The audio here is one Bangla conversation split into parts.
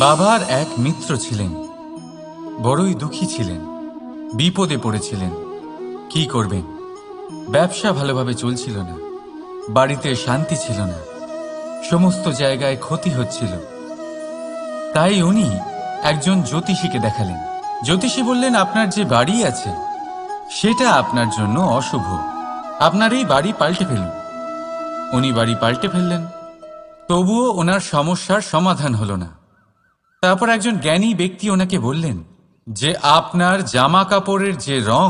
বাবার এক মিত্র ছিলেন, বড়ই দুঃখী ছিলেন, বিপদে পড়েছিলেন। কি করবেন? ব্যবসা ভালোভাবে চলছিল না, বাড়িতে শান্তি ছিল না, সমস্ত জায়গায় ক্ষতি হচ্ছিল। তাই উনি একজন জ্যোতিষীকে দেখালেন। জ্যোতিষী বললেন, আপনার যে বাড়ি আছে সেটা আপনার জন্য অশুভ, আপনার এই বাড়ি পাল্টে ফেলুন। উনি বাড়ি পাল্টে ফেললেন, তবুও ওনার সমস্যার সমাধান হলো না। তারপর একজন জ্ঞানী ব্যক্তি ওনাকে বললেন যে আপনার জামা কাপড়ের যে রং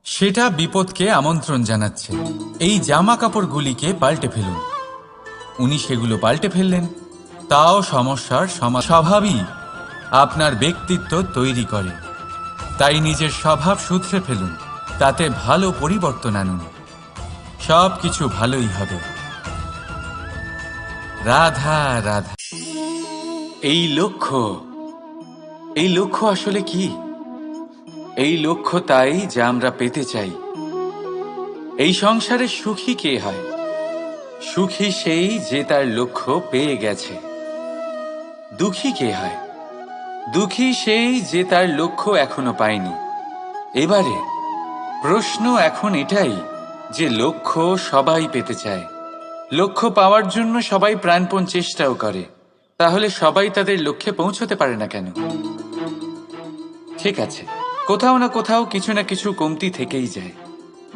সেটা বিপদকে আমন্ত্রণ জানাচ্ছে, এই জামা কাপড়গুলিকে পাল্টে ফেলুন। উনি সেগুলো পাল্টে ফেললেন, তাও সমস্যার স্বভাবই আপনার ব্যক্তিত্ব তৈরি করে। তাই নিজের স্বভাব শুধরে ফেলুন, তাতে ভালো পরিবর্তন আনুন, সব কিছু ভালোই হবে। রাধা রাধা। এই লক্ষ্য আসলে কি? এই লক্ষ্য তাই যা আমরা পেতে চাই। এই সংসারে সুখী কে হয়? সুখী সেই যে তার লক্ষ্য পেয়ে গেছে। দুঃখী কে হয়? দুঃখী সেই যে তার লক্ষ্য এখনো পায়নি। এবারে প্রশ্ন এখন এটাই যে লক্ষ্য সবাই পেতে চায়, লক্ষ্য পাওয়ার জন্য সবাই প্রাণপণ চেষ্টাও করে, তাহলে সবাই তাদের লক্ষ্যে পৌঁছতে পারে না কেন? ঠিক আছে, কোথাও না কোথাও কিছু না কিছু কমতি থেকেই যায়,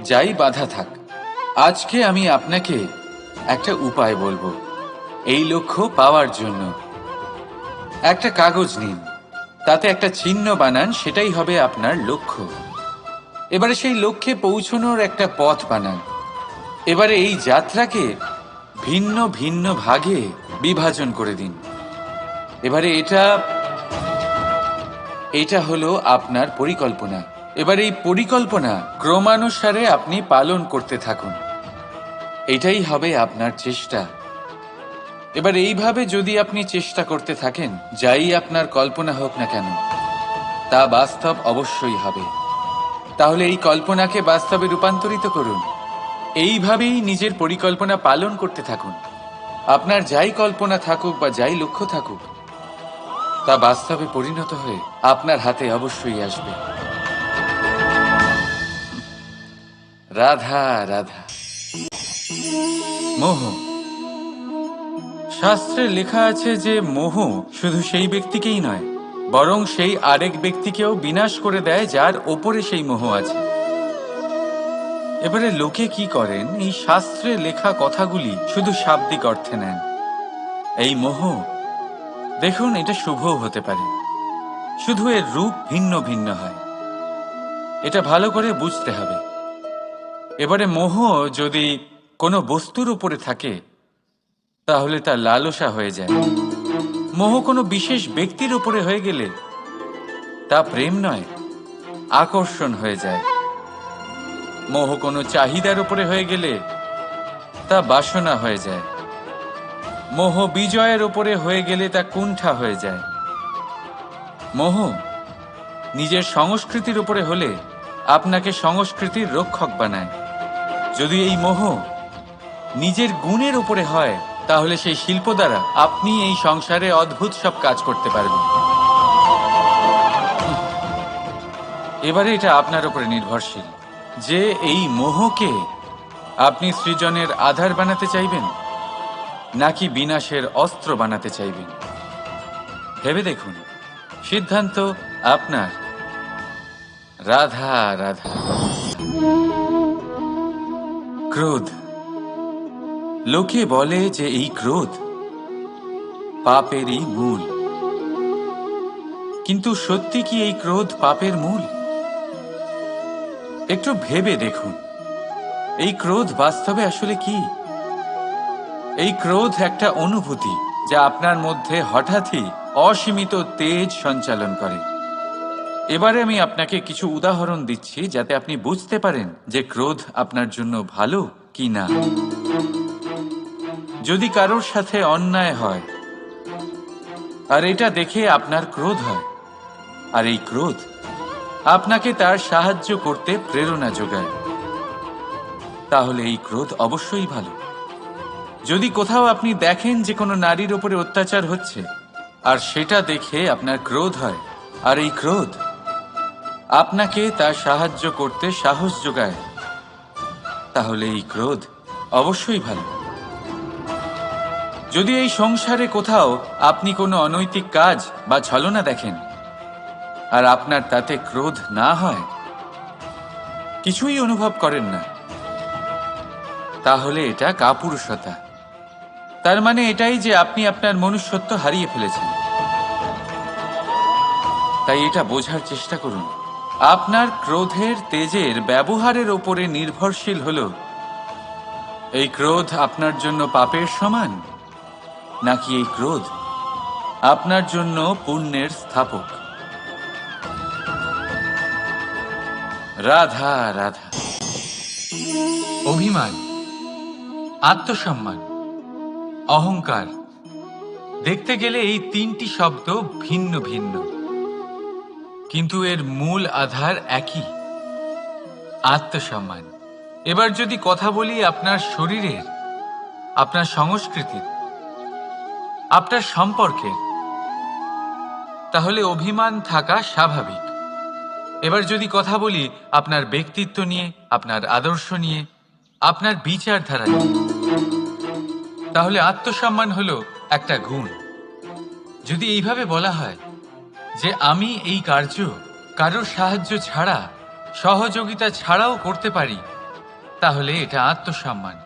যাই বাধা থাক। আজকে আমি আপনাকে একটা উপায় বলবো এই লক্ষ্য পাওয়ার জন্য। একটা কাগজ নিন, তাতে একটা চিহ্ন বানান, সেটাই হবে আপনার লক্ষ্য। এবারে সেই লক্ষ্যে পৌঁছানোর একটা পথ বানান। এবারে এই যাত্রাকে ভিন্ন ভিন্ন ভাগে বিভাজন করে দিন। এবারে এটা হলো আপনার পরিকল্পনা। এবার এই পরিকল্পনা ক্রমানুসারে আপনি পালন করতে থাকুন, এটাই হবে আপনার চেষ্টা। এবার এইভাবে যদি আপনি চেষ্টা করতে থাকেন, যাই আপনার কল্পনা হোক না কেন তা বাস্তব অবশ্যই হবে। তাহলে এই কল্পনাকে বাস্তবে রূপান্তরিত করুন, এইভাবেই নিজের পরিকল্পনা পালন করতে থাকুন। আপনার যাই কল্পনা থাকুক বা যাই লক্ষ্য থাকুক, তা বাস্তবে পরিণত হয়ে আপনার হাতে অবশ্যই আসবে। রাধা রাধা। মোহ। শাস্ত্রে লেখা আছে যে মোহ শুধু সেই ব্যক্তিকেই নয়, বরং সেই আরেক ব্যক্তিকেও বিনাশ করে দেয় যার ওপরে সেই মোহ আছে। এবারে লোকে কি করেন, এই শাস্ত্রে লেখা কথাগুলি শুধু শাব্দিক অর্থে নেন। এই মোহ, দেখুন, এটা শুভও হতে পারে, শুধু এর রূপ ভিন্ন ভিন্ন হয়, এটা ভালো করে বুঝতে হবে। এবারে মোহ যদি কোনো বস্তুর উপরে থাকে তাহলে তা লালসা হয়ে যায়। মোহ কোনো বিশেষ ব্যক্তির উপরে হয়ে গেলে তা প্রেম নয়, আকর্ষণ হয়ে যায়। মোহ কোনো চাহিদার উপরে হয়ে গেলে তা বাসনা হয়ে যায়। মোহ বিজয়ের উপরে হয়ে গেলে তা কুণ্ঠা হয়ে যায়। মোহ নিজের সংস্কৃতির উপরে হলে আপনাকে সংস্কৃতির রক্ষক বানায়। যদি এই মোহ নিজের গুণের উপরে হয়, তাহলে সেই শিল্প দ্বারা আপনি এই সংসারে অদ্ভুত সব কাজ করতে পারবেন। এবারে এটা আপনার উপরে নির্ভরশীল যে এই মোহকে আপনি সৃজনের আধার বানাতে চাইবেন নাকি বিনাশের অস্ত্র বানাতে চাইবেন। ভেবে দেখুন, সিদ্ধান্ত আপনার। রাধা রাধা। ক্রোধ। লোকে বলে যে এই ক্রোধ পাপেরই মূল, কিন্তু সত্যি কি এই ক্রোধ পাপের মূল? একটু ভেবে দেখুন, এই ক্রোধ বাস্তবে আসলে কি? এই ক্রোধ একটা অনুভূতি যা আপনার মধ্যে হঠাৎই অসীমিত তেজ সঞ্চালন করে। এবারে আমি আপনাকে কিছু উদাহরণ দিচ্ছি যাতে আপনি বুঝতে পারেন যে ক্রোধ আপনার জন্য ভালো কি না। যদি কারোর সাথে অন্যায় হয় আর এটা দেখে আপনার ক্রোধ হয়, আর এই ক্রোধ আপনাকে তার সাহায্য করতে প্রেরণা যোগায়, তাহলে এই ক্রোধ অবশ্যই ভালো। যদি কোথাও আপনি দেখেন যে কোনো নারীর উপরে অত্যাচার হচ্ছে আর সেটা দেখে আপনার ক্রোধ হয়, আর এই ক্রোধ আপনাকে তার সাহায্য করতে সাহস যোগায়, তাহলে এই ক্রোধ অবশ্যই ভালো। যদি এই সংসারে কোথাও আপনি কোনো অনৈতিক কাজ বা ছলনা দেখেন আর আপনার তাতে ক্রোধ না হয়, কিছুই অনুভব করেন না, তাহলে এটা কাপুরুষতা। তার মানে এটাই যে আপনি আপনার মনুষ্যত্ব হারিয়ে ফেলেছেন। তাই এটা বোঝার চেষ্টা করুন, আপনার ক্রোধের তেজের ব্যবহারের ওপরে নির্ভরশীল হলো এই ক্রোধ আপনার জন্য পাপের সমান, নাকি এই ক্রোধ আপনার জন্য পুণ্যের স্থাপক। রাধা রাধা। অভিমান, আত্মসম্মান, অহংকার, দেখতে গেলে এই তিনটি শব্দ ভিন্ন ভিন্ন, কিন্তু এর মূল আধার একই, আত্মসম্মান। এবার যদি কথা বলি আপনার শরীরের, আপনার সংস্কৃতির, আপনার সম্পর্কের, তাহলে অভিমান থাকা স্বাভাবিক। এবার যদি কথা বলি আপনার ব্যক্তিত্ব নিয়ে, আপনার আদর্শ নিয়ে, আপনার বিচারধারা নিয়ে, তাহলে আত্মসম্মান হলো একটা গুণ। যদি এইভাবে বলা হয় যে আমি এই কার্য কারোর সাহায্য ছাড়া, সহযোগিতা ছাড়াও করতে পারি, তাহলে এটা আত্মসম্মান,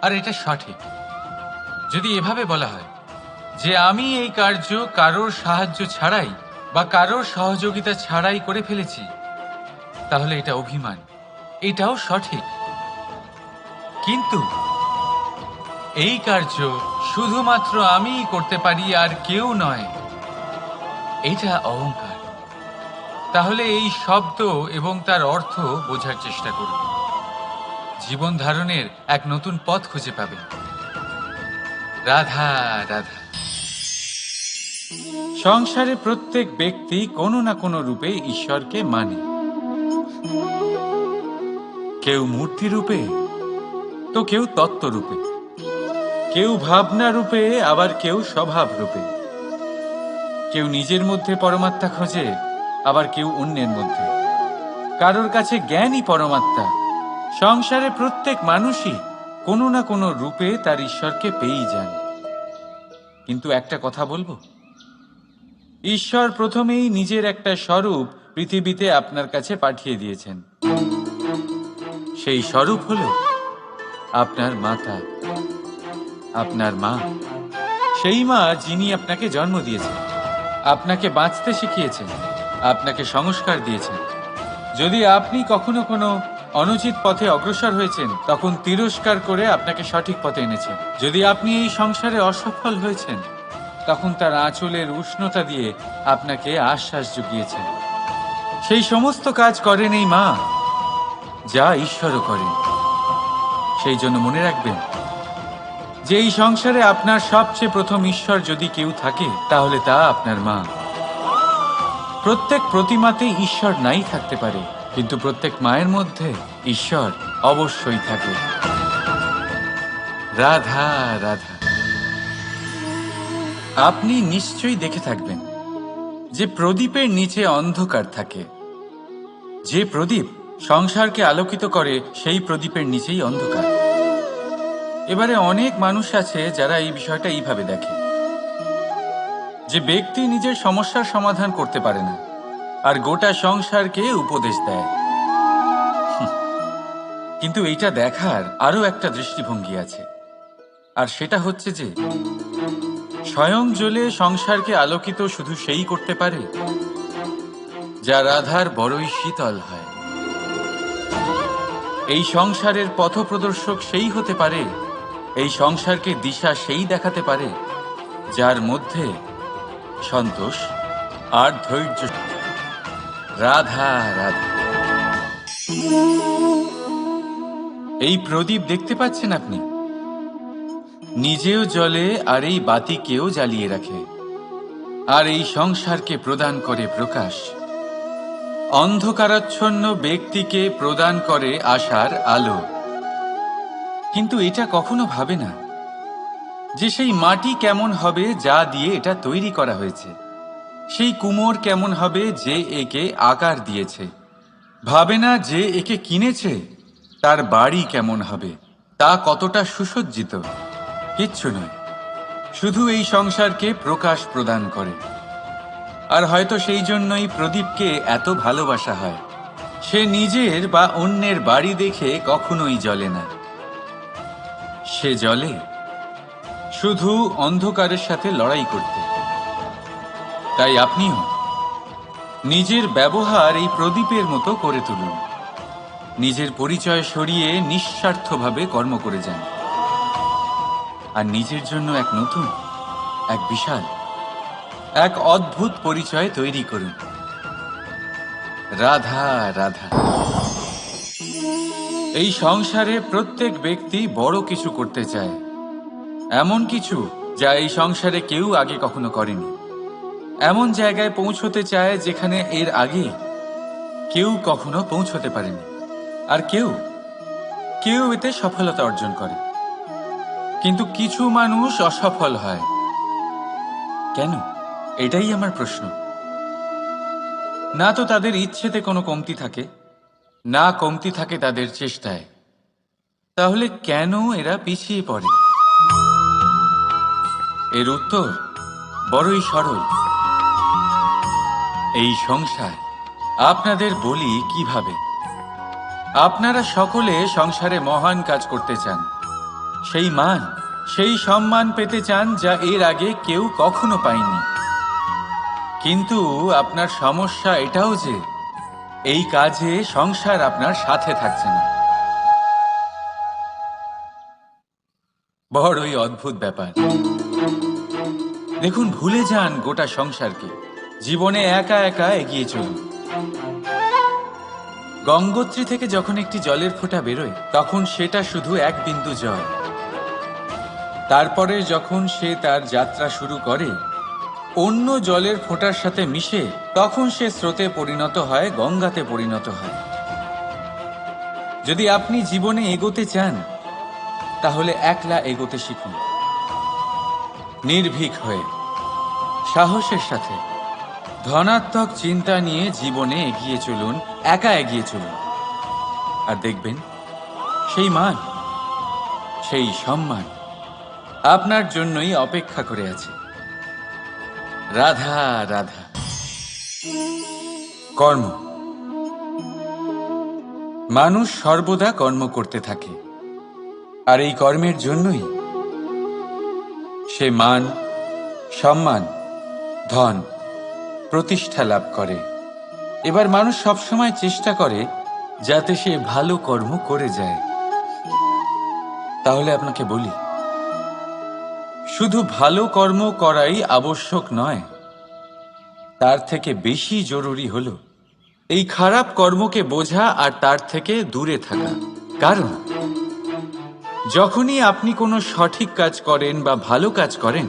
আর এটা সঠিক। যদি এভাবে বলা হয় যে আমি এই কার্য কারোর সাহায্য ছাড়াই বা কারোর সহযোগিতা ছাড়াই করে ফেলেছি, তাহলে এটা অভিমান, এটাও সঠিক। কিন্তু এই কার্য শুধুমাত্র আমিই করতে পারি আর কেউ নয়, এটা অহংকার। তাহলে এই শব্দ এবং তার অর্থ বোঝার চেষ্টা করুন, জীবন ধারণের এক নতুন পথ খুঁজে পাবেন। রাধা রাধা। সংসারে প্রত্যেক ব্যক্তি কোনো না কোনো রূপে ঈশ্বরকে মানে, কেউ মূর্তি রূপে, তো কেউ তত্ত্ব রূপে, কেউ ভাবনা রূপে, আবার কেউ স্বভাব রূপে। কেউ নিজের মধ্যে পরমাত্মা খোঁজে, আবার কেউ অন্যের মধ্যে। কারোর কাছে জ্ঞানই পরমাত্মা। সংসারে প্রত্যেক মানুষই কোনো না কোনো রূপে তার ঈশ্বরকে পেয়েই যান। কিন্তু একটা কথা বলবো, ঈশ্বর প্রথমেই নিজের একটা স্বরূপ পৃথিবীতে আপনার কাছে পাঠিয়ে দিয়েছেন। সেই স্বরূপ হলো আপনার মাতা, আপনার মা। সেই মা যিনি আপনাকে জন্ম দিয়েছেন, আপনাকে বাঁচতে শিখিয়েছেন, আপনাকে সংস্কার দিয়েছেন। যদি আপনি কখনো কোনো অনুচিত পথে অগ্রসর হয়েছেন, তখন তিরস্কার করে আপনাকে সঠিক পথে এনেছেন। যদি আপনি এই সংসারে অসফল হয়েছেন, তখন তার আঁচলের উষ্ণতা দিয়ে আপনাকে আশ্বাস জুগিয়েছেন। সেই সমস্ত কাজ করেন এই মা, যা ঈশ্বরও করেন। সেই জন্য মনে রাখবেন যে এই সংসারে আপনার সবচেয়ে প্রথম ঈশ্বর যদি কেউ থাকে, তাহলে তা আপনার মা। প্রত্যেক প্রতিমাতেই ঈশ্বর নাই থাকতে পারে, কিন্তু প্রত্যেক মায়ের মধ্যে ঈশ্বর অবশ্যই থাকে। রাধা রাধা। আপনি নিশ্চয়ই দেখে থাকবেন যে প্রদীপের নিচে অন্ধকার থাকে। যে প্রদীপ সংসারকে আলোকিত করে, সেই প্রদীপের নিচেই অন্ধকার। এবারে অনেক মানুষ আছে যারা এই বিষয়টা এইভাবে দেখে যে ব্যক্তি নিজের সমস্যার সমাধান করতে পারে না, আর গোটা সংসারকে উপদেশ দেয়। কিন্তু এইটা দেখার আরো একটা দৃষ্টিভঙ্গি আছে, আর সেটা হচ্ছে যে স্বয়ং জ্বলে সংসারকে আলোকিত শুধু সেই করতে পারে যা রাধার বড়ই শীতল হয়। এই সংসারের পথপ্রদর্শক সেই হতে পারে, এই সংসারকে দিশা সেই দেখাতে পারে যার মধ্যে সন্তোষ আর ধৈর্য। রাধা রাধা। এই প্রদীপ দেখতে পাচ্ছেন আপনি, নিজেও জ্বলে আর এই বাতিকেও জ্বালিয়ে রাখে, আর এই সংসারকে প্রদান করে প্রকাশ। অন্ধকারাচ্ছন্ন ব্যক্তিকে প্রদান করে আশার আলো। কিন্তু এটা কখনো ভাবে না যে সেই মাটি কেমন হবে যা দিয়ে এটা তৈরি করা হয়েছে, সেই কুমোর কেমন হবে যে একে আকার দিয়েছে। ভাবে না যে একে কিনেছে তার বাড়ি কেমন হবে, তা কতটা সুসজ্জিত। কিচ্ছু নয়, শুধু এই সংসারকে প্রকাশ প্রদান করে। আর হয়তো সেই জন্যই প্রদীপকে এত ভালোবাসা হয়। সে নিজের বা অন্যের বাড়ি দেখে কখনোই জ্বলে না, সে জ্বলে শুধু অন্ধকারের সাথে লড়াই করতে। তাই আপনিও নিজের ব্যবহার এই প্রদীপের মতো করে তুলুন। নিজের পরিচয় সরিয়ে নিঃস্বার্থভাবে কর্ম করে যান, আর নিজের জন্য এক নতুন, এক বিশাল, এক অদ্ভুত পরিচয় তৈরি করুন। রাধা রাধা। এই সংসারে প্রত্যেক ব্যক্তি বড় কিছু করতে চায়, এমন কিছু যা এই সংসারে কেউ আগে কখনো করেনি। এমন জায়গায় পৌঁছতে চায় যেখানে এর আগে কেউ কখনো পৌঁছতে পারেনি। আর কেউ কেউ এতে সফলতা অর্জন করে। কিন্তু কিছু মানুষ অসফল হয় কেন? এটাই আমার প্রশ্ন। না তো তাদের ইচ্ছেতে কোনো কমতি থাকে, না কমতি থাকে তাদের চেষ্টায়। তাহলে কেন এরা পিছিয়ে পড়ে? এর উত্তর বড়ই সরল। এই সংসার। আপনাদের বলি কিভাবে। আপনারা সকলে সংসারে মহান কাজ করতে চান, সেই মান, সেই সম্মান পেতে চান যা এর আগে কেউ কখনো পায়নি। কিন্তু আপনার সমস্যা এটাও যে এই কাজে সংসার আপনার সাথে থাকছে না। বড়ই অদ্ভুত ব্যাপার। দেখুন, ভুলে যান গোটা সংসারকে, জীবনে একা একা এগিয়ে চলুন। গঙ্গোত্রী থেকে যখন একটি জলের ফোঁটা বেরোয় তখন সেটা শুধু এক বিন্দু জল। তারপরে যখন সে তার যাত্রা শুরু করে অন্য জলের ফোঁটার সাথে মিশে, তখন সে স্রোতে পরিণত হয়, গঙ্গাতে পরিণত হয়। যদি আপনি জীবনে এগোতে চান তাহলে একলা এগোতে শিখুন, নির্ভীক হয়ে, সাহসের সাথে, ধনাত্মক চিন্তা নিয়ে জীবনে এগিয়ে চলুন, একা এগিয়ে চলুন। আর দেখবেন সেই মান, সেই সম্মান আপনার জন্যই অপেক্ষা করে আছে। রাধা রাধা। কর্ম। মানুষ সর্বদা কর্ম করতে থাকে, আর এই কর্মের জন্যই সে মান, সম্মান, ধন, প্রতিষ্ঠা লাভ করে। এবার মানুষ সবসময় চেষ্টা করে যাতে সে ভালো কর্ম করে যায়। তাহলে আপনাকে বলি, শুধু ভালো কর্ম করাই আবশ্যক নয়, তার থেকে বেশি জরুরি হলো এই খারাপ কর্মকে বোঝা আর তার থেকে দূরে থাকা। কারণ যখনই আপনি কোনো সঠিক কাজ করেন বা ভালো কাজ করেন,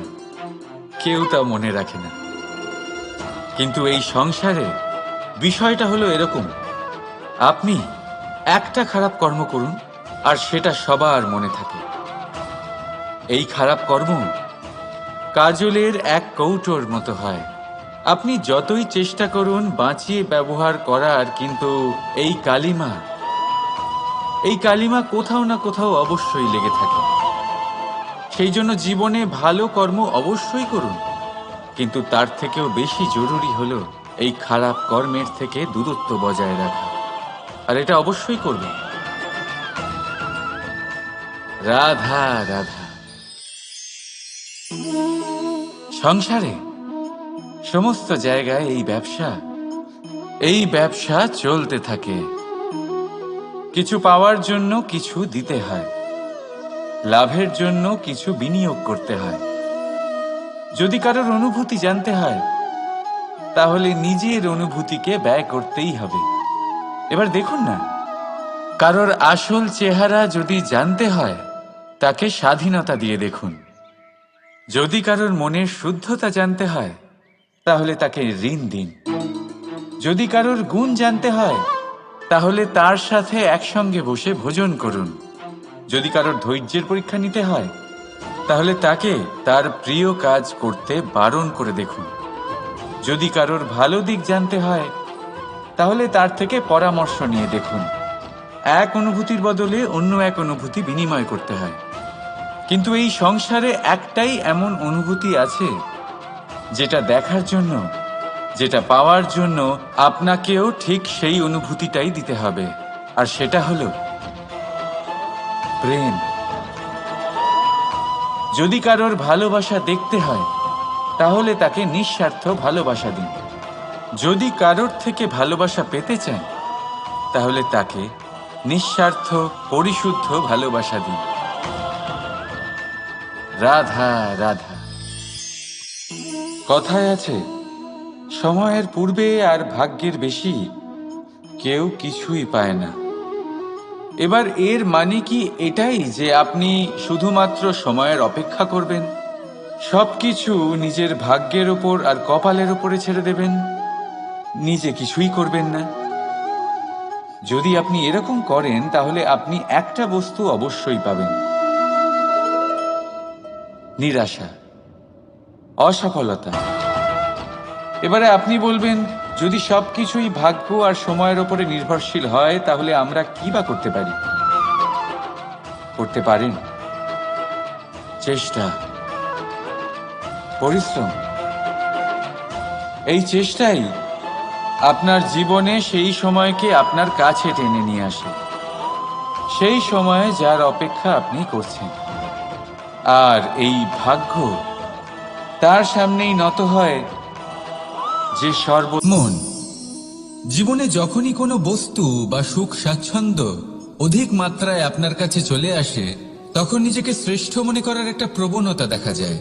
কেউ তা মনে রাখে না। কিন্তু এই সংসারে বিষয়টা হলো এরকম, আপনি একটা খারাপ কর্ম করুন আর সেটা সবার মনে থাকে। এই খারাপ কর্ম কাজলের এক কৌটোর মতো হয়। আপনি যতই চেষ্টা করুন বাঁচিয়ে ব্যবহার করার, কিন্তু এই কালিমা কোথাও না কোথাও অবশ্যই লেগে থাকে। সেই জন্য জীবনে ভালো কর্ম অবশ্যই করুন, কিন্তু তার থেকেও বেশি জরুরি হলো এই খারাপ কর্মের থেকে দূরত্ব বজায় রাখা। আর এটা অবশ্যই করবেন। রাধা রাধা। সংসারে সমস্ত জায়গায় এই ব্যবসা চলতে থাকে। কিছু পাওয়ার জন্য কিছু দিতে হয়, লাভের জন্য কিছু বিনিয়োগ করতে হয়। যদি কারোর অনুভূতি জানতে হয় তাহলে নিজের অনুভূতিকে ব্যয় করতেই হবে। এবার দেখুন না, কারোর আসল চেহারা যদি জানতে হয় তাকে স্বাধীনতা দিয়ে দেখুন। যদি কারোর মনের শুদ্ধতা জানতে হয় তাহলে তাকে ঋণ দিন। যদি কারোর গুণ জানতে হয় তাহলে তার সাথে একসঙ্গে বসে ভোজন করুন। যদি কারোর ধৈর্যের পরীক্ষা নিতে হয় তাহলে তাকে তার প্রিয় কাজ করতে বারণ করে দেখুন। যদি কারোর ভালো দিক জানতে হয় তাহলে তার থেকে পরামর্শ নিয়ে দেখুন। এক অনুভূতির বদলে অন্য এক অনুভূতি বিনিময় করতে হয়। কিন্তু এই সংসারে একটাই এমন অনুভূতি আছে যেটা দেখার জন্য, যেটা পাওয়ার জন্য আপনাকেও ঠিক সেই অনুভূতিটাই দিতে হবে, আর সেটা হলো প্রেম। যদি কারোর ভালোবাসা দেখতে হয় তাহলে তাকে নিঃস্বার্থ ভালোবাসা দিন। যদি কারোর থেকে ভালোবাসা পেতে চান তাহলে তাকে নিঃস্বার্থ পরিশুদ্ধ ভালোবাসা দিন। রাধা রাধা। কথায় আছে, সময়ের পূর্বে আর ভাগ্যের বেশি কেউ কিছুই পায় না। এবার এর মানে কি এটাই যে আপনি শুধুমাত্র সময়ের অপেক্ষা করবেন, সবকিছু নিজের ভাগ্যের ওপর আর কপালের ওপরে ছেড়ে দেবেন, নিজে কিছুই করবেন না? যদি আপনি এরকম করেন তাহলে আপনি একটা বস্তু অবশ্যই পাবেন: নিরাশা, অসফলতা। এবারে আপনি বলবেন, যদি সবকিছুই ভাগ্য আর সময়ের ওপরে নির্ভরশীল হয় তাহলে আমরা কি বা করতে পারি? করতে পারেন চেষ্টা, পরিশ্রম। এই চেষ্টাই আপনার জীবনে সেই সময়কে আপনার কাছে টেনে নিয়ে আসে, সেই সময়ে যার অপেক্ষা আপনি করছেন। আর এই ভাগ্য তার সামনেই নত হয় যে মন। জীবনে যখনই কোনো বস্তু বা সুখ স্বাচ্ছন্দ্য অধিক মাত্রায় আপনার কাছে চলে আসে তখন নিজেকে শ্রেষ্ঠ মনে করার একটা প্রবণতা দেখা যায়,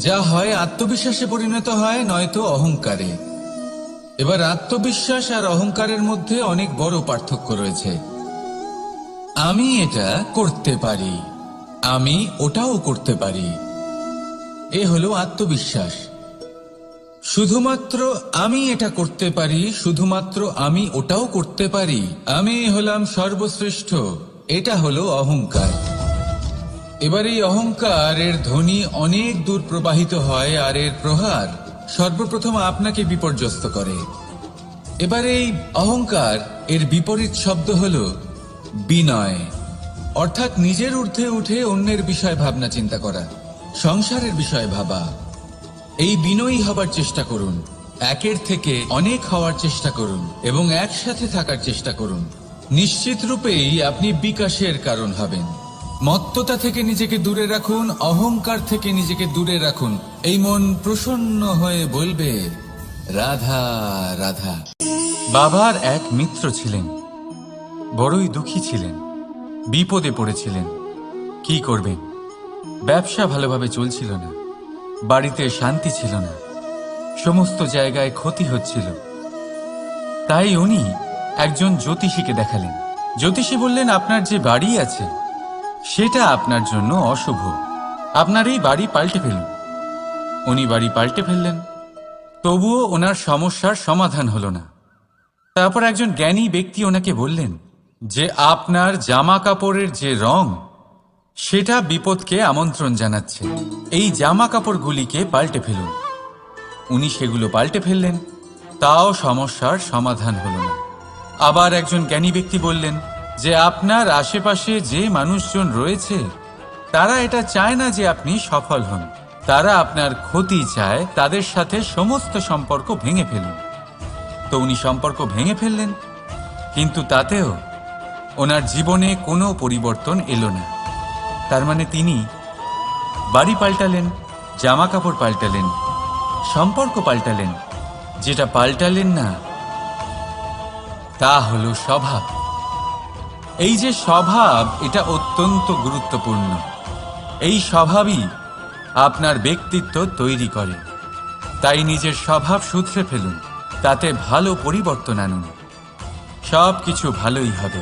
যা হয় আত্মবিশ্বাসে পরিণত হয়, নয়তো অহংকারে। এবার আত্মবিশ্বাস আর অহংকারের মধ্যে অনেক বড় পার্থক্য রয়েছে। আমি এটা করতে পারি, আমি ওটাও করতে পারি, এ হলো আত্মবিশ্বাস। শুধুমাত্র আমি এটা করতে পারি, শুধুমাত্র আমি ওটাও করতে পারি, আমি হলাম সর্বশ্রেষ্ঠ, এটা হলো অহংকার। এবার এই অহংকার এর ধ্বনি অনেক দূর প্রবাহিত হয় আর এর প্রহার সর্বপ্রথম আপনাকে বিপর্যস্ত করে। এবার এই অহংকার এর বিপরীত শব্দ হলো বিনয়, অর্থাৎ নিজের ঊর্ধ্বে উঠে অন্যের বিষয় ভাবনা চিন্তা করা, সংসারের বিষয় ভাবা। এই বিনয়ী হবার চেষ্টা করুন, একের থেকে অনেক হওয়ার চেষ্টা করুন এবং একসাথে থাকার চেষ্টা করুন। নিশ্চিত রূপেই আপনি বিকাশের কারণ হবেন। মত্ততা থেকে নিজেকে দূরে রাখুন, অহংকার থেকে নিজেকে দূরে রাখুন। এই মন প্রসন্ন হয়ে বলবে রাধা রাধা। বাবার এক মিত্র ছিলেন, বড়ই দুঃখী ছিলেন, বিপদে পড়েছিলেন। কি করবেন? ব্যবসা ভালোভাবে চলছিল না, বাড়িতে শান্তি ছিল না, সমস্ত জায়গায় ক্ষতি হচ্ছিল। তাই উনি একজন জ্যোতিষীকে দেখালেন। জ্যোতিষী বললেন, আপনার যে বাড়ি আছে সেটা আপনার জন্য অশুভ, আপনার এই বাড়ি পাল্টে ফেলুন। উনি বাড়ি পাল্টে ফেললেন, তবুও ওনার সমস্যার সমাধান হলো না। তারপর একজন জ্ঞানী ব্যক্তি ওনাকে বললেন যে আপনার জামা কাপড়ের যে রং সেটা বিপদকে আমন্ত্রণ জানাচ্ছে, এই জামা কাপড়গুলিকে পাল্টে ফেলুন। উনি সেগুলো পাল্টে ফেললেন, তাও সমস্যার সমাধান হলো না। আবার একজন জ্ঞানী ব্যক্তি বললেন যে আপনার আশেপাশে যে মানুষজন রয়েছে তারা এটা চায় না যে আপনি সফল হন, তারা আপনার ক্ষতি চায়, তাদের সাথে সমস্ত সম্পর্ক ভেঙে ফেলুন। তো উনি সম্পর্ক ভেঙে ফেললেন, কিন্তু তাতেও ওনার জীবনে কোনো পরিবর্তন এলো না। তার মানে তিনি বাড়ি পাল্টালেন, জামা কাপড় পাল্টালেন, সম্পর্ক পাল্টালেন, যেটা পাল্টালেন না তা হলো স্বভাব। এই যে স্বভাব, এটা অত্যন্ত গুরুত্বপূর্ণ। এই স্বভাবই আপনার ব্যক্তিত্ব তৈরি করে। তাই নিজের স্বভাব শুধরে ফেলুন, তাতে ভালো পরিবর্তন আনুন, সব কিছু ভালোই হবে।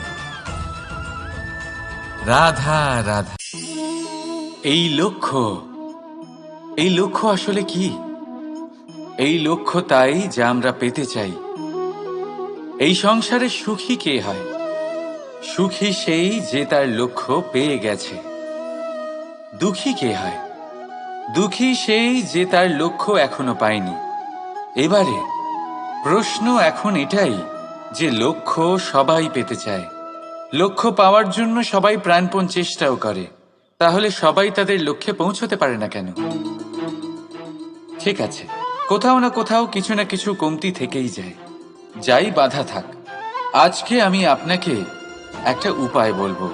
রাধা রাধা। এই লক্ষ্য আসলে কি? এই লক্ষ্য তাই যা আমরা পেতে চাই। এই সংসারে সুখী কে হয়? সুখী সেই যে তার লক্ষ্য পেয়ে গেছে। দুঃখী কে হয়? দুঃখী সেই যে তার লক্ষ্য এখনো পায়নি। এবারে প্রশ্ন এখন এটাই যে লক্ষ্য সবাই পেতে চায়, লক্ষ্য পাওয়ার জন্য সবাই প্রাণপণ চেষ্টাও করে, তাহলে সবাই তাদের লক্ষ্যে পৌঁছতে পারে না কেন? ঠিক আছে, কোথাও না কোথাও কিছু না কিছু কমতি থেকেই যায়, যাই বাধা থাক। আজকে আমি আপনাকে একটা উপায় বলবো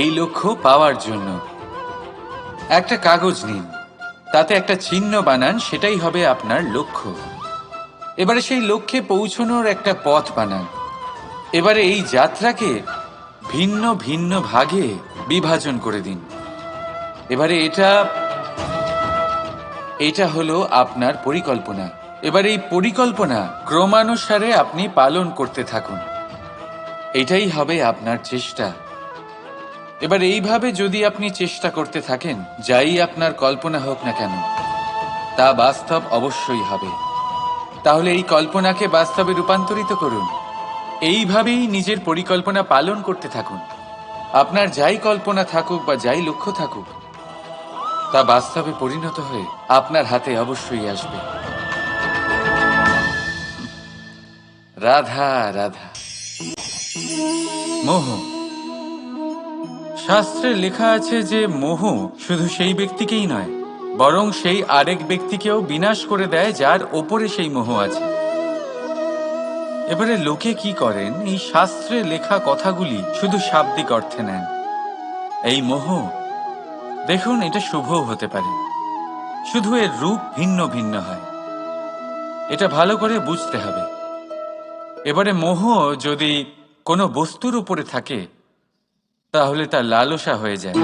এই লক্ষ্য পাওয়ার জন্য। একটা কাগজ নিন, তাতে একটা চিহ্ন বানান, সেটাই হবে আপনার লক্ষ্য। এবারে সেই লক্ষ্যে পৌঁছানোর একটা পথ বানান। এবারে এই যাত্রাকে ভিন্ন ভিন্ন ভাগে বিভাজন করে দিন। এবারে এটা হলো আপনার পরিকল্পনা। এবার এই পরিকল্পনা ক্রমানুসারে আপনি পালন করতে থাকুন, এটাই হবে আপনার চেষ্টা। এবার এইভাবে যদি আপনি চেষ্টা করতে থাকেন, যাই আপনার কল্পনা হোক না কেন, তা বাস্তব অবশ্যই হবে। তাহলে এই কল্পনাকে বাস্তবে রূপান্তরিত করুন, এইভাবেই নিজের পরিকল্পনা পালন করতে থাকুন। আপনার যাই কল্পনা থাকুক বা যাই লক্ষ্য থাকুক, তা বাস্তবে পরিণত হয়ে আপনার হাতে অবশ্যই আসবে। রাধা রাধা। মোহ। শাস্ত্রে লেখা আছে যে মোহ শুধু সেই ব্যক্তিকেই নয়, বরং সেই আরেক ব্যক্তিকেও বিনাশ করে দেয় যার ওপরে সেই মোহ আছে। এবারে লোকে কি করেন, এই শাস্ত্রে লেখা কথাগুলি শুধু শাব্দিক অর্থে নেন। এই মোহ, দেখুন, এটা শুভও হতে পারে, শুধু এর রূপ ভিন্ন ভিন্ন হয়, এটা ভালো করে বুঝতে হবে। এবারে মোহ যদি কোনো বস্তুর উপরে থাকে, তাহলে তা লালসা হয়ে যায়।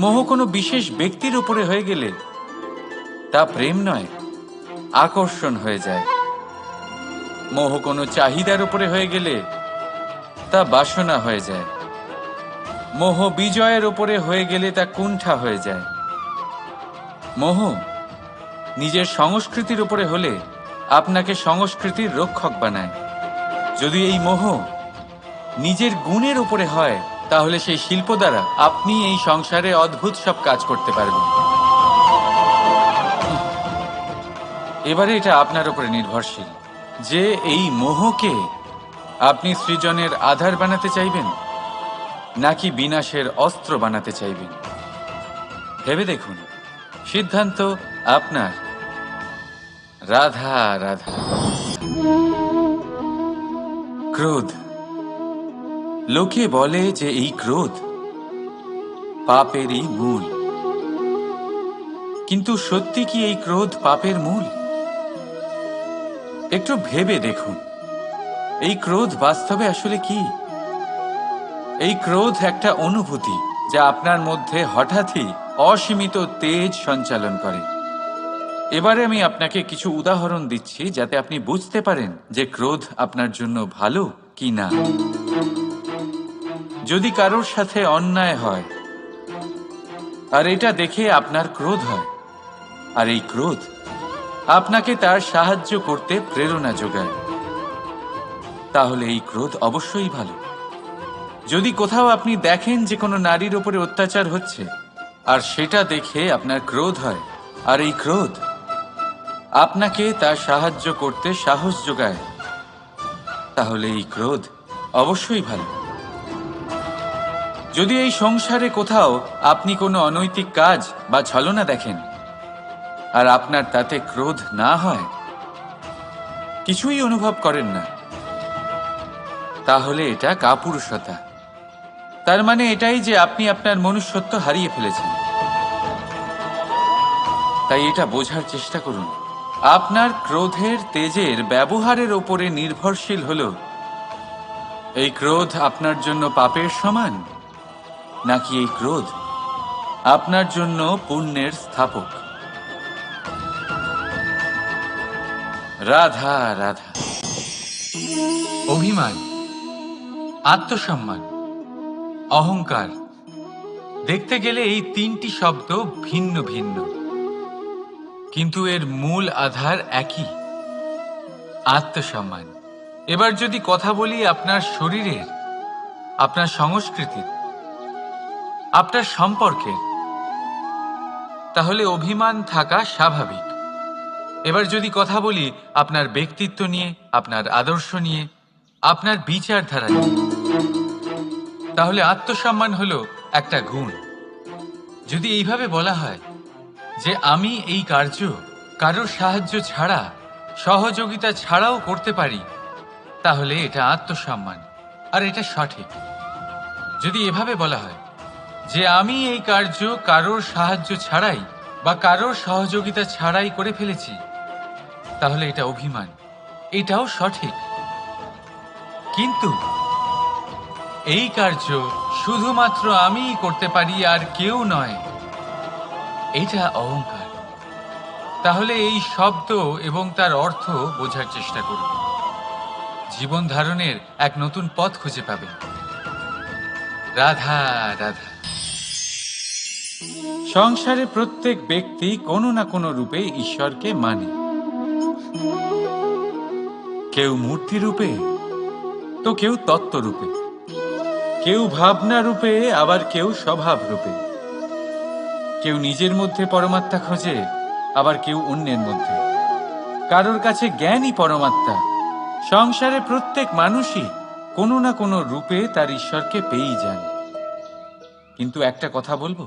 মোহ কোনো বিশেষ ব্যক্তির উপরে হয়ে গেলে তা প্রেম নয়, আকর্ষণ হয়ে যায়। মোহ কোনো চাহিদার উপরে হয়ে গেলে তা বাসনা হয়ে যায়। মোহ বিজয়ের উপরে হয়ে গেলে তা কুণ্ঠা হয়ে যায়। মোহ নিজের সংস্কৃতির উপরে হলে আপনাকে সংস্কৃতির রক্ষক বানায়। যদি এই মোহ নিজের গুণের উপরে হয়, তাহলে সেই শিল্প দ্বারা আপনি এই সংসারে অদ্ভুত সব কাজ করতে পারবেন। এবারে এটা আপনার উপরে নির্ভরশীল যে এই মোহকে আপনি সৃজনের আধার বানাতে চাইবেন নাকি বিনাশের অস্ত্র বানাতে চাইবেন। ভেবে দেখুন, সিদ্ধান্ত আপনার। রাধা রাধা। ক্রোধ। লোকে বলে যে এই ক্রোধ পাপেরই মূল, কিন্তু সত্যি কি এই ক্রোধ পাপের মূল? একটু ভেবে দেখুন, এই ক্রোধ বাস্তবে আসলে কি? এই ক্রোধ একটা অনুভূতি যা আপনার মধ্যে হঠাৎই অসীমিত তেজ সঞ্চালন করে। এবারে আমি আপনাকে কিছু উদাহরণ দিচ্ছি যাতে আপনি বুঝতে পারেন যে ক্রোধ আপনার জন্য ভালো কি না। যদি কারোর সাথে অন্যায় হয় আর এটা দেখে আপনার ক্রোধ হয়, আর এই ক্রোধ আপনাকে তার সাহায্য করতে প্রেরণা যোগায়, তাহলে এই ক্রোধ অবশ্যই ভালো। যদি কোথাও আপনি দেখেন যে কোনো নারীর উপরে অত্যাচার হচ্ছে আর সেটা দেখে আপনার ক্রোধ হয়, আর এই ক্রোধ আপনাকে তার সাহায্য করতে সাহস যোগায়, তাহলে এই ক্রোধ অবশ্যই ভালো। যদি এই সংসারে কোথাও আপনি কোনো অনৈতিক কাজ বা ছলনা দেখেন আর আপনার তাতে ক্রোধ না হয়, কিছুই অনুভব করেন না, তাহলে এটা কাপুরুষতা। তার মানে এটাই যে আপনি আপনার মনুষ্যত্ব হারিয়ে ফেলেছেন। তাই এটা বোঝার চেষ্টা করুন, আপনার ক্রোধের তেজের ব্যবহারের ওপরে নির্ভরশীল হলো এই ক্রোধ আপনার জন্য পাপের সমান নাকি এই ক্রোধ আপনার জন্য পুণ্যের স্থাপক। রাধা রাধা। অভিমান, আত্মসম্মান, অহংকার, দেখতে গেলে এই তিনটি শব্দ ভিন্ন ভিন্ন, কিন্তু এর মূল আধার একই, আত্মসম্মান। এবার যদি কথা বলি আপনার শরীরের, আপনার সংস্কৃতির, আপনার সম্পর্কের, তাহলে অভিমান থাকা স্বাভাবিক। এবার যদি কথা বলি আপনার ব্যক্তিত্ব নিয়ে, আপনার আদর্শ নিয়ে, আপনার বিচারধারা নিয়ে, তাহলে আত্মসম্মান হলো একটা গুণ। যদি এইভাবে বলা হয় যে আমি এই কার্য কারোর সাহায্য ছাড়া, সহযোগিতা ছাড়াও করতে পারি, তাহলে এটা আত্মসম্মান, আর এটা সঠিক। যদি এভাবে বলা হয় যে আমি এই কার্য কারোর সাহায্য ছাড়াই বা কারোর সহযোগিতা ছাড়াই করে ফেলেছি, তাহলে এটা অভিমান, এটাও সঠিক। কিন্তু এই কার্য শুধুমাত্র আমিই করতে পারি আর কেউ নয়, এটা অহংকার। তাহলে এই শব্দ এবং তার অর্থ বোঝার চেষ্টা করুন। জীবন ধারণের এক নতুন পথ খুঁজে পাবেন। রাধা রাধা। সংসারে প্রত্যেক ব্যক্তি কোনো না কোনো রূপে ঈশ্বরকে মানে। কেউ মূর্তি রূপে, তো কেউ তত্ত্ব রূপে, কেউ ভাবনা রূপে, আবার কেউ স্বভাব রূপে। কেউ নিজের মধ্যে পরমাত্মা খোঁজে, আবার কেউ অন্যের মধ্যে। কারোর কাছে জ্ঞানই পরমাত্মা। সংসারে প্রত্যেক মানুষই কোনো না কোনো রূপে তার ঈশ্বরকে পেয়েই যান। কিন্তু একটা কথা বলবো,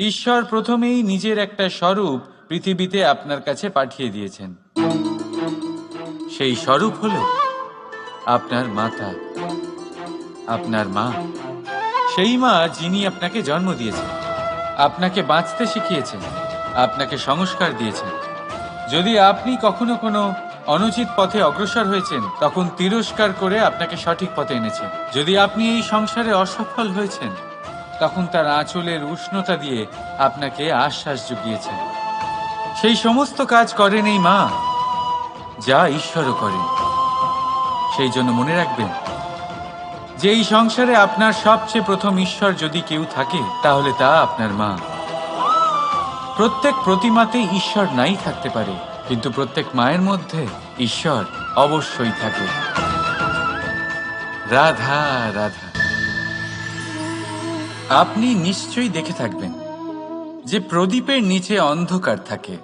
ঈশ্বর প্রথমেই নিজের একটা স্বরূপ পৃথিবীতে আপনার কাছে পাঠিয়ে দিয়েছেন। সেই স্বরূপ হলো আপনার মাতা, আপনার মা। সেই মা যিনি আপনাকে জন্ম দিয়েছেন, আপনাকে বাঁচতে শিখিয়েছেন, আপনাকে সংস্কার দিয়েছেন। যদি আপনি কখনো কোনো অনুচিত পথে অগ্রসর হয়েছেন, তখন তিরস্কার করে আপনাকে সঠিক পথে এনেছেন। যদি আপনি এই সংসারে অসফল হয়েছেন, তখন তার আঁচলের উষ্ণতা দিয়ে আপনাকে আশ্বাস জুগিয়েছেন। সেই সমস্ত কাজ করেন এই মা, যা ঈশ্বরও করেন। সেই জন্য মনে রাখবেন যে এই সংসারে আপনার সবচেয়ে প্রথম ঈশ্বর যদি কেউ থাকে, তাহলে তা আপনার মা। প্রত্যেক প্রতিমাতেই ঈশ্বর নাই থাকতে পারে, কিন্তু প্রত্যেক মায়ের মধ্যে ঈশ্বর অবশ্যই থাকে। রাধা রাধা। আপনি নিশ্চয়ই দেখে থাকবেন যে প্রদীপের নিচে অন্ধকার থাকে।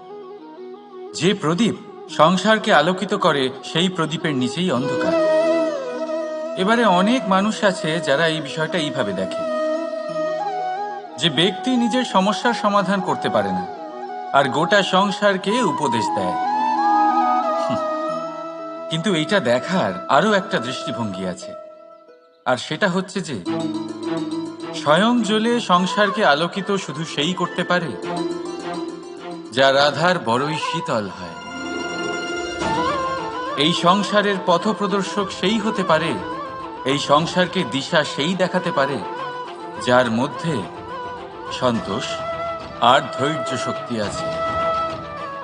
যে প্রদীপ সংসারকে আলোকিত করে, সেই প্রদীপের নিচেই অন্ধকার। এবারে অনেক মানুষ আছে যারা এই বিষয়টা এইভাবে দেখে যে ব্যক্তি নিজের সমস্যার সমাধান করতে পারে না, আর গোটা সংসারকে উপদেশ দেয়। কিন্তু এইটা দেখার আরো একটা দৃষ্টিভঙ্গি আছে, আর সেটা হচ্ছে যে স্বয়ং জ্বলে সংসারকে আলোকিত শুধু সেই করতে পারে যা রাধার বড়ই শীতল হয়। এই সংসারের পথপ্রদর্শক সেই হতে পারে, এই সংসারকে দিশা সেই দেখাতে পারে যার মধ্যে সন্তোষ আর ধৈর্য শক্তি আছে।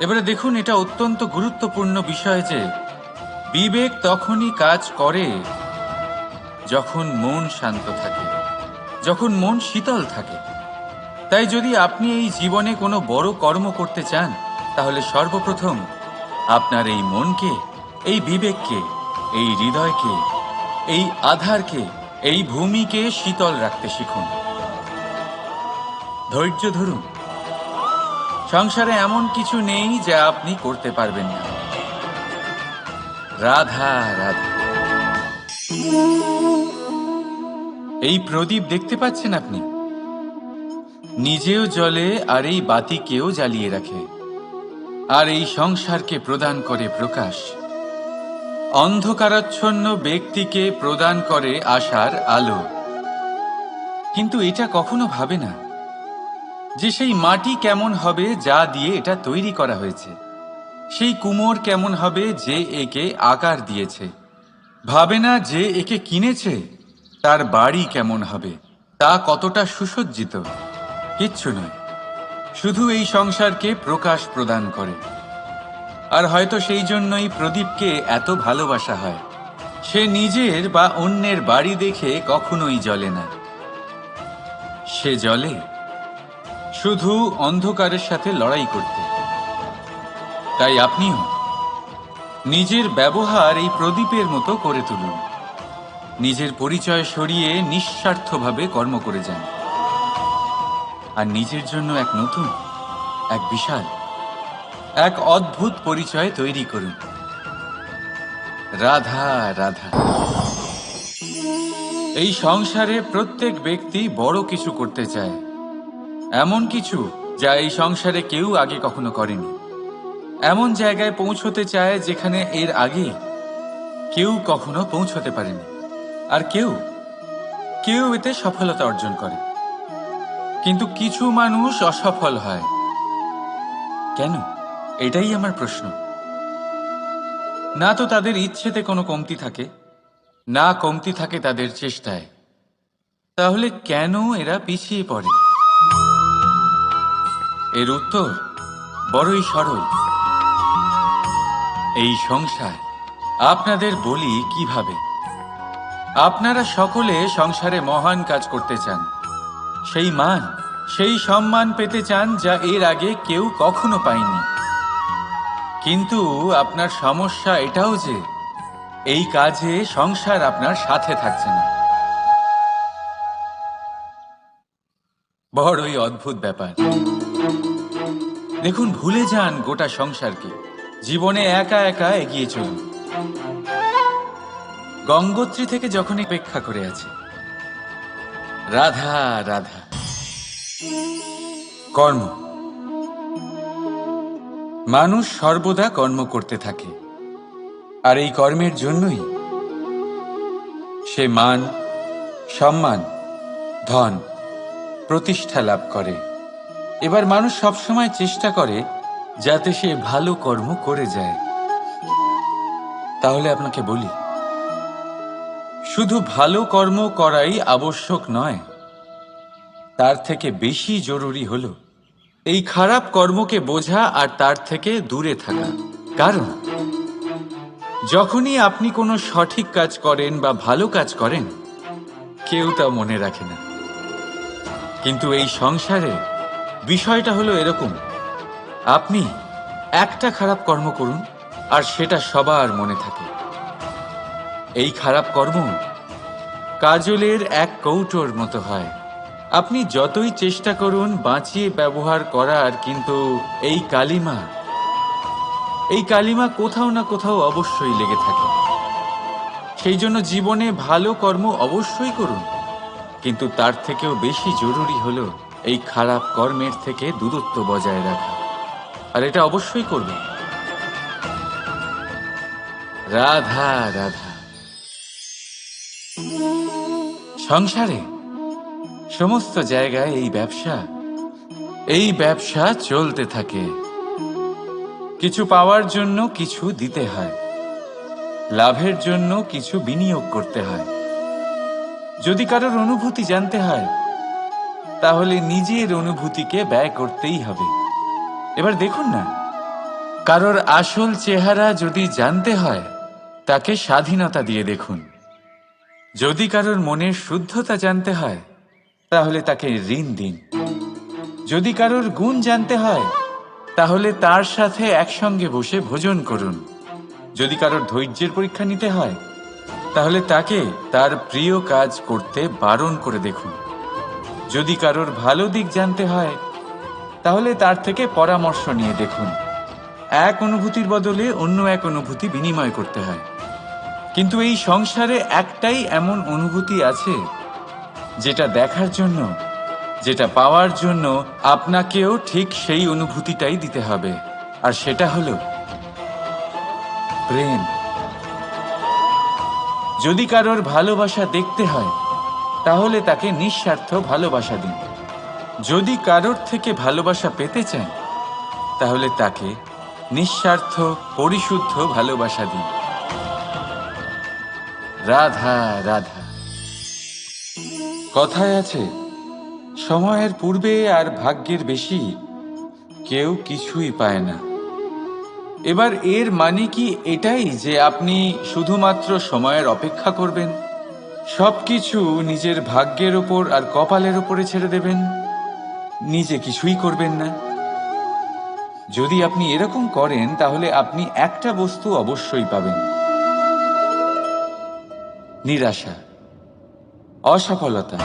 এবারে দেখুন, এটা অত্যন্ত গুরুত্বপূর্ণ বিষয় যে বিবেক তখনই কাজ করে যখন মন শান্ত থাকে, যখন মন শীতল থাকে। তাই যদি আপনি এই জীবনে কোনো বড় কর্ম করতে চান, তাহলে সর্বপ্রথম আপনার এই মনকে, এই বিবেককে, এই হৃদয়কে, এই আধারকে, এই ভূমিকে শীতল রাখতে শিখুন। ধৈর্য ধরুন। সংসারে এমন কিছু নেই যা আপনি করতে পারবেন না। রাধা রাধা। এই প্রদীপ দেখতে পাচ্ছেন আপনি? নিজেও জ্বলে আর এই বাতিকেও জ্বালিয়ে রাখে, আর এই সংসারকে প্রদান করে প্রকাশ। অন্ধকারাচ্ছন্ন ব্যক্তিকে প্রদান করে আশার আলো। কিন্তু এটা কখনো ভাবে না যে সেই মাটি কেমন হবে যা দিয়ে এটা তৈরি করা হয়েছে, সেই কুমোর কেমন হবে যে একে আকার দিয়েছে। ভাবে না যে একে কিনেছে তার বাড়ি কেমন হবে, তা কতটা সুসজ্জিত। কিচ্ছু নয়, শুধু এই সংসারকে প্রকাশ প্রদান করে। আর হয়তো সেই জন্যই প্রদীপকে এত ভালোবাসা হয়। সে নিজের বা অন্যের বাড়ি দেখে কখনোই জ্বলে না, সে জ্বলে শুধু অন্ধকারের সাথে লড়াই করতে। তাই আপনিও নিজের ব্যবহার এই প্রদীপের মতো করে তুলুন। নিজের পরিচয় সরিয়ে নিঃস্বার্থভাবে কর্ম করে যান। আর নিজের জন্য এক নতুন, এক বিশাল, এক অদ্ভুত পরিচয় তৈরি করুন। রাধা রাধা। এই সংসারে প্রত্যেক ব্যক্তি বড় কিছু করতে চায়, এমন কিছু যা এই সংসারে কেউ আগে কখনো করেনি। এমন জায়গায় পৌঁছতে চায় যেখানে এর আগে কেউ কখনো পৌঁছতে পারেনি। আর কেউ কেউ এতে সফলতা অর্জন করে, কিন্তু কিছু মানুষ অসফল হয়। কেন? এটাই আমার প্রশ্ন। না তো তাদের ইচ্ছেতে কোনো কমতি থাকে, না কমতি থাকে তাদের চেষ্টায়। তাহলে কেন এরা পিছিয়ে পড়ে? এর উত্তর বড়ই সরল। এই সংসার। আপনাদের বলি কিভাবে। আপনারা সকলে সংসারে মহান কাজ করতে চান, সেই মান, সেই সম্মান পেতে চান যা এর আগে কেউ কখনো পায়নি। কিন্তু আপনার সমস্যা এটাও যে এই কাজে সংসার আপনার সাথে থাকছে না। বড়ই অদ্ভুত ব্যাপার। দেখুন, ভুলে যান গোটা সংসারকে, জীবনে একা একা এগিয়ে চলুন। গঙ্গোত্রী থেকে যখনই অপেক্ষা করে আছে। রাধা রাধা। কর্ম। মানুষ সর্বদা কর্ম করতে থাকে, আর এই কর্মের জন্যই সে মান, সম্মান, ধন, প্রতিষ্ঠা লাভ করে। এবার মানুষ সবসময় চেষ্টা করে যাতে সে ভালো কর্ম করে যায়। তাহলে আপনাকে বলি, শুধু ভালো কর্ম করাই আবশ্যক নয়, তার থেকে বেশি জরুরি হলো এই খারাপ কর্মকে বোঝা আর তার থেকে দূরে থাকা। কারণ যখনই আপনি কোনো সঠিক কাজ করেন বা ভালো কাজ করেন, কেউ তা মনে রাখে না। কিন্তু এই সংসারে বিষয়টা হলো এরকম, আপনি একটা খারাপ কর্ম করুন আর সেটা সবার মনে থাকে। এই খারাপ কর্ম কাজলের এক কৌটোর মতো হয়। আপনি যতই চেষ্টা করুন বাঁচিয়ে ব্যবহার করার, কিন্তু এই কালিমা কোথাও না কোথাও অবশ্যই লেগে থাকে। সেই জন্য জীবনে ভালো কর্ম অবশ্যই করুন, কিন্তু তার থেকেও বেশি জরুরি হলো এই খারাপ কর্মের থেকে দূরত্ব বজায় রাখা। আর এটা অবশ্যই করবেন। রাধা রাধা। সংসারে সমস্ত জায়গায় এই ব্যবসা চলতে থাকে। কিছু পাওয়ার জন্য কিছু দিতে হয়, লাভের জন্য কিছু বিনিয়োগ করতে হয়। যদি কারোর অনুভূতি জানতে হয়, তাহলে নিজের অনুভূতিকে ব্যয় করতেই হবে। এবার দেখুন না, কারোর আসল চেহারা যদি জানতে হয়, তাকে স্বাধীনতা দিয়ে দেখুন। যদি কারোর মনের শুদ্ধতা জানতে হয়, তাহলে তাকে ঋণ দিন। যদি কারোর গুণ জানতে হয়, তাহলে তার সাথে একসঙ্গে বসে ভোজন করুন। যদি কারোর ধৈর্যের পরীক্ষা নিতে হয়, তাহলে তাকে তার প্রিয় কাজ করতে বারণ করে দেখুন। যদি কারোর ভালো দিক জানতে হয়, তাহলে তার থেকে পরামর্শ নিয়ে দেখুন। এক অনুভূতির বদলে অন্য এক অনুভূতি বিনিময় করতে হয়। কিন্তু এই সংসারে একটাই এমন অনুভূতি আছে, যেটা দেখার জন্য, যেটা পাওয়ার জন্য আপনাকেও ঠিক সেই অনুভূতিটাই দিতে হবে। আর সেটা হলো প্রেম। যদি কারোর ভালোবাসা দেখতে হয়, তাহলে তাকে নিঃস্বার্থ ভালোবাসা দিন। যদি কারোর থেকে ভালোবাসা পেতে চান, তাহলে তাকে নিঃস্বার্থ পরিশুদ্ধ ভালোবাসা দিন। রাধা রাধা। কথায় আছে, সময়ের পূর্বে আর ভাগ্যের বেশি কেউ কিছুই পায় না। এবার এর মানে কি এটাই যে আপনি শুধুমাত্র সময়ের অপেক্ষা করবেন, সবকিছু নিজের ভাগ্যের ওপর আর কপালের ওপরে ছেড়ে দেবেন, নিজে কিছুই করবেন না? যদি আপনি এরকম করেন, তাহলে আপনি একটা বস্তু অবশ্যই পাবেন: নিরাশা, অসফলতা।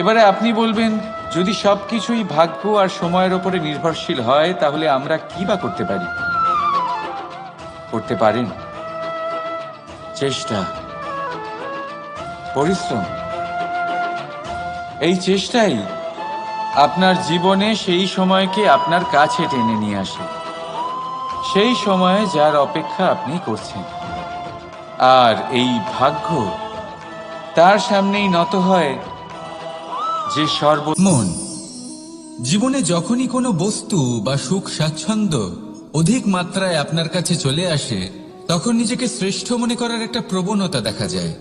এবারে আপনি বলবেন, যদি সবকিছুই ভাগ্য আর সময়ের ওপরে নির্ভরশীল হয়, তাহলে আমরা কি বা করতে পারি? করতে পারেন চেষ্টা, পরিশ্রম। এই চেষ্টাই আপনার জীবনে সেই সময়কে আপনার কাছে টেনে নিয়ে আসে, সেই সময়ে যার অপেক্ষা আপনি করছেন। আর এই ভাগ্য তার সামনেই নত হয় যে মন। জীবনে যখনই কোনো বস্তু বা সুখ স্বাচ্ছন্দ্য অধিক মাত্রায় আপনার কাছে চলে আসে, তখন নিজেকে শ্রেষ্ঠ মনে করার একটা প্রবণতা দেখা যায়,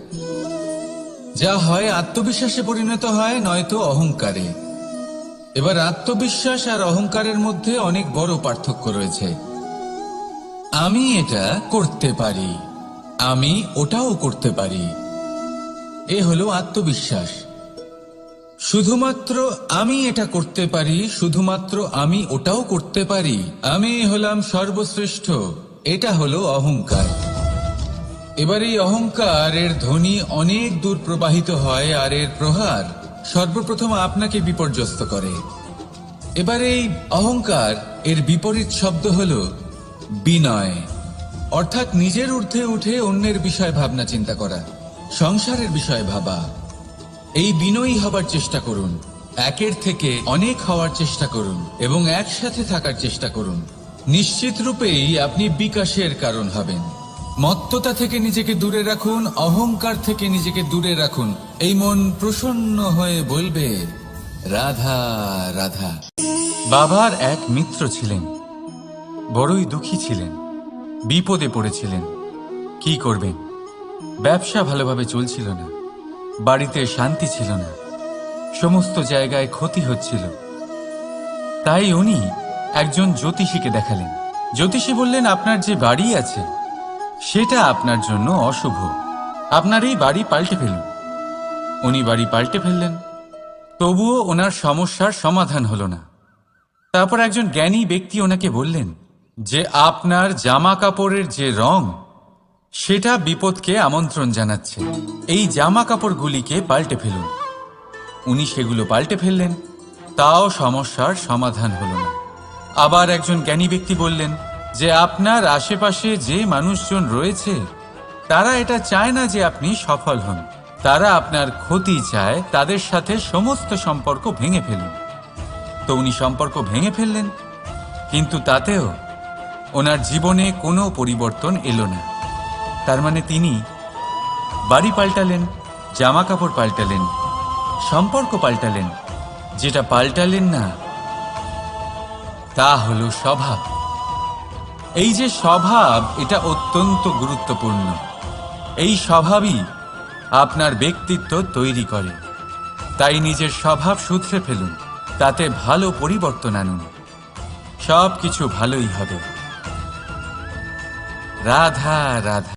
যা হয় আত্মবিশ্বাসে পরিণত হয়, নয়তো অহংকারে। এবার আত্মবিশ্বাস আর অহংকারের মধ্যে অনেক বড় পার্থক্য রয়েছে। আমি এটা করতে পারি, আমি ওটাও করতে পারি, এ হলো আত্মবিশ্বাস। শুধুমাত্র আমি এটা করতে পারি, শুধুমাত্র আমি ওটাও করতে পারি, আমি হলাম সর্বশ্রেষ্ঠ, এটা হলো অহংকার। এবার এই অহংকার এর ধ্বনি অনেক দূর প্রবাহিত হয়, আর এর প্রহার সর্বপ্রথম আপনাকে বিপর্যস্ত করে। এবার এই অহংকার এর বিপরীত শব্দ হলো বিনয়, অর্থাৎ নিজের ঊর্ধ্বে উঠে অন্যের বিষয় ভাবনা চিন্তা করা, সংসারের বিষয় ভাবা। এই বিনয়ী হবার চেষ্টা করুন, একের থেকে অনেক হওয়ার চেষ্টা করুন এবং একসাথে থাকার চেষ্টা করুন। নিশ্চিত রূপেই আপনি বিকাশের কারণ হবেন। মত্ততা থেকে নিজেকে দূরে রাখুন, অহংকার থেকে নিজেকে দূরে রাখুন। এই মন প্রসন্ন হয়ে বলবে, রাধা রাধা। বাবার এক মিত্র ছিলেন, বড়ই দুঃখী ছিলেন, বিপদে পড়েছিলেন। কি করবেন? ব্যবসা ভালোভাবে চলছিল না, বাড়িতে শান্তি ছিল না, সমস্ত জায়গায় ক্ষতি হচ্ছিল। তাই উনি একজন জ্যোতিষীকে দেখালেন। জ্যোতিষী বললেন, আপনার যে বাড়ি আছে সেটা আপনার জন্য অশুভ, আপনার এই বাড়ি পাল্টে ফেলুন। উনি বাড়ি পাল্টে ফেললেন, তবুও ওনার সমস্যার সমাধান হলো না। তারপর একজন জ্ঞানী ব্যক্তি ওনাকে বললেন যে আপনার জামা কাপড়ের যে রং, সেটা বিপদকে আমন্ত্রণ জানাচ্ছে, এই জামা কাপড়গুলিকে পাল্টে ফেলুন। উনি সেগুলো পাল্টে ফেললেন, তাও সমস্যার সমাধান হলো না। আবার একজন জ্ঞানী ব্যক্তি বললেন যে আপনার আশেপাশে যে মানুষজন রয়েছে, তারা এটা চায় না যে আপনি সফল হন, তারা আপনার ক্ষতি চায়, তাদের সাথে সমস্ত সম্পর্ক ভেঙে ফেলুন। তো উনি সম্পর্ক ভেঙে ফেললেন, কিন্তু তাতেও ওনার জীবনে কোনো পরিবর্তন এলো না। তার মানে তিনি বাড়ি পাল্টালেন, জামা কাপড় পাল্টালেন, সম্পর্ক পাল্টালেন, যেটা পাল্টালেন না তা হলো স্বভাব। এই যে স্বভাব, এটা অত্যন্ত গুরুত্বপূর্ণ। এই স্বভাবই আপনার ব্যক্তিত্ব তৈরি করে। তাই নিজের স্বভাব শুধরে ফেলুন, তাতে ভালো পরিবর্তন আনুন, সব কিছু ভালোই হবে। রাধা রাধা।